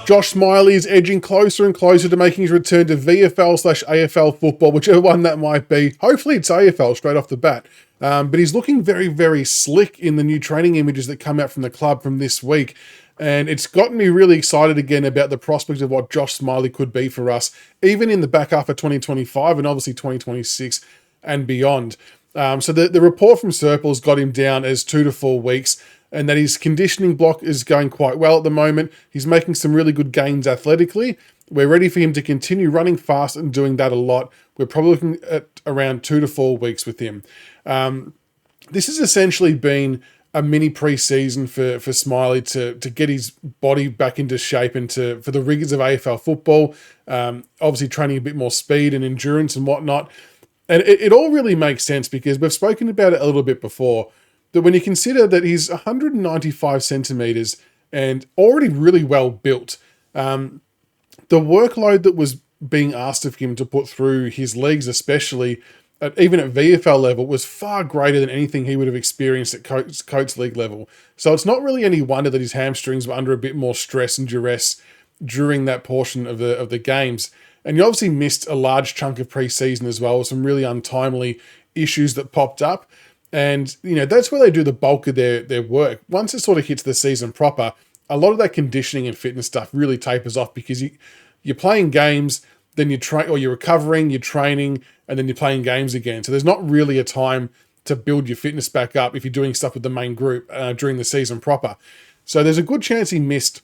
Josh Smillie is edging closer and closer to making his return to VFL/AFL football, whichever one that might be. Hopefully it's AFL straight off the bat. But he's looking very, very slick in the new training images that come out from the club from this week. And it's gotten me really excited again about the prospect of what Josh Smillie could be for us, even in the back half of 2025 and obviously 2026 and beyond. So the report from Serpil's got him down as 2 to 4 weeks, and that his conditioning block is going quite well at the moment. He's making some really good gains athletically. We're ready for him to continue running fast and doing that a lot. We're probably looking at around 2 to 4 weeks with him. This has essentially been a mini pre-season for Smiley to get his body back into shape and for the rigors of AFL football. Obviously training a bit more speed and endurance and whatnot. And it all really makes sense because we've spoken about it a little bit before, that when you consider that he's 195 centimeters and already really well built, the workload that was being asked of him to put through his legs, especially even at VFL level, was far greater than anything he would have experienced at Coates League level. So it's not really any wonder that his hamstrings were under a bit more stress and duress during that portion of the games. And you obviously missed a large chunk of pre-season as well, with some really untimely issues that popped up. And, that's where they do the bulk of their work. Once it sort of hits the season proper, a lot of that conditioning and fitness stuff really tapers off because you're playing games, then you train, or you're recovering, you're training, and then you're playing games again. So there's not really a time to build your fitness back up if you're doing stuff with the main group during the season proper. So there's a good chance he missed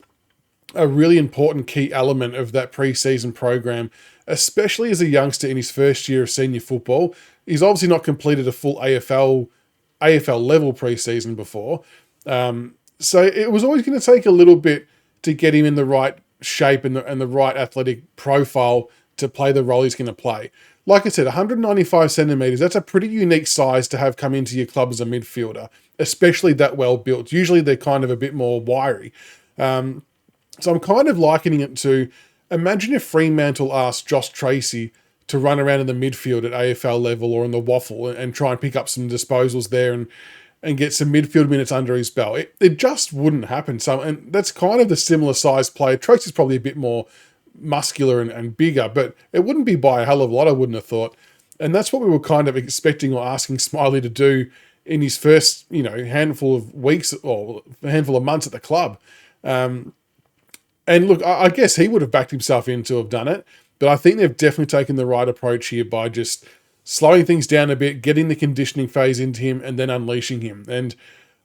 a really important key element of that pre-season program, especially as a youngster in his first year of senior football. He's obviously not completed a full AFL level pre-season before. So it was always going to take a little bit to get him in the right shape and the right athletic profile to play the role he's going to play. Like I said, 195 centimeters, that's a pretty unique size to have come into your club as a midfielder, especially that well built. Usually they're kind of a bit more wiry. So I'm kind of likening it to, imagine if Fremantle asked Josh Tracy to run around in the midfield at AFL level or in the waffle and try and pick up some disposals there and get some midfield minutes under his belt. It just wouldn't happen. So, and that's kind of the similar size player. Tracy's probably a bit more muscular and bigger, but it wouldn't be by a hell of a lot, I wouldn't have thought. And that's what we were kind of expecting or asking Smiley to do in his first, handful of weeks or a handful of months at the club. And look, I guess he would have backed himself in to have done it, but I think they've definitely taken the right approach here by just slowing things down a bit, getting the conditioning phase into him, and then unleashing him. And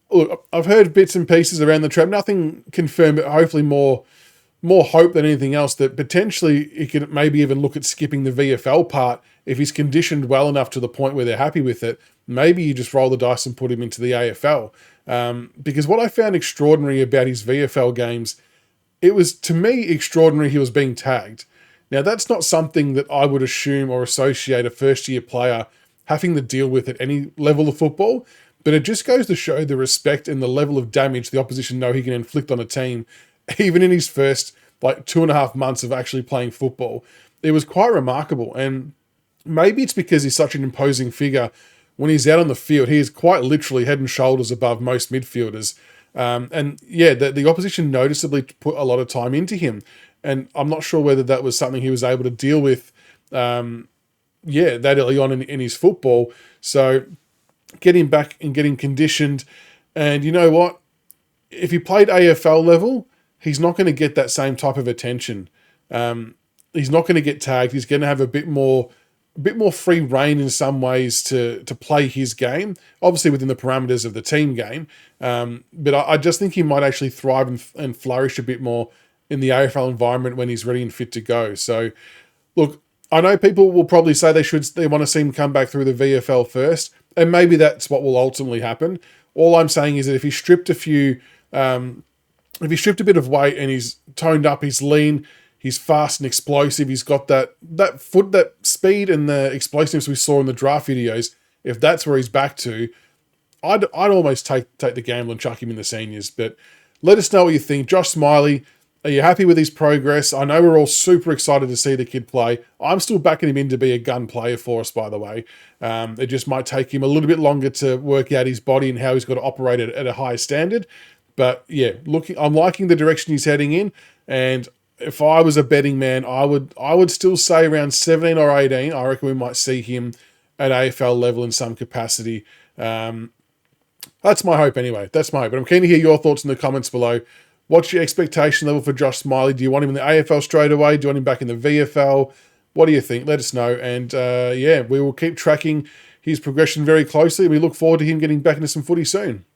look, I've heard bits and pieces around the trap, nothing confirmed, but hopefully more hope than anything else that potentially he could maybe even look at skipping the VFL part if he's conditioned well enough to the point where they're happy with it. Maybe you just roll the dice and put him into the AFL. Because what I found extraordinary about his VFL games, it was, to me, extraordinary he was being tagged. Now, that's not something that I would assume or associate a first-year player having to deal with at any level of football, but it just goes to show the respect and the level of damage the opposition know he can inflict on a team, even in his first 2.5 months of actually playing football. It was quite remarkable, and maybe it's because he's such an imposing figure. When he's out on the field, he is quite literally head and shoulders above most midfielders. The opposition noticeably put a lot of time into him. And I'm not sure whether that was something he was able to deal with, that early on in his football. So get him back and get him conditioned. And you know what? If he played AFL level, he's not going to get that same type of attention. He's not going to get tagged. He's going to have a bit more free reign in some ways to play his game, obviously within the parameters of the team game. But I just think he might actually thrive and flourish a bit more in the AFL environment when he's ready and fit to go. So, look, I know people will probably say they want to see him come back through the VFL first, and maybe that's what will ultimately happen. All I'm saying is that if he stripped a bit of weight and he's toned up, he's lean, he's fast and explosive, he's got that speed and the explosiveness we saw in the draft videos. If that's where he's back to, I'd almost take the gamble and chuck him in the seniors. But let us know what you think. Josh Smillie, are you happy with his progress? I know we're all super excited to see the kid play. I'm still backing him in to be a gun player for us, by the way. It just might take him a little bit longer to work out his body and how he's got to operate at a higher standard. But yeah, I'm liking the direction he's heading in. And if I was a betting man, I would still say around 17 or 18. I reckon we might see him at AFL level in some capacity. That's my hope anyway. That's my hope. But I'm keen to hear your thoughts in the comments below. What's your expectation level for Josh Smillie? Do you want him in the AFL straight away? Do you want him back in the VFL? What do you think? Let us know. And yeah, we will keep tracking his progression very closely. We look forward to him getting back into some footy soon.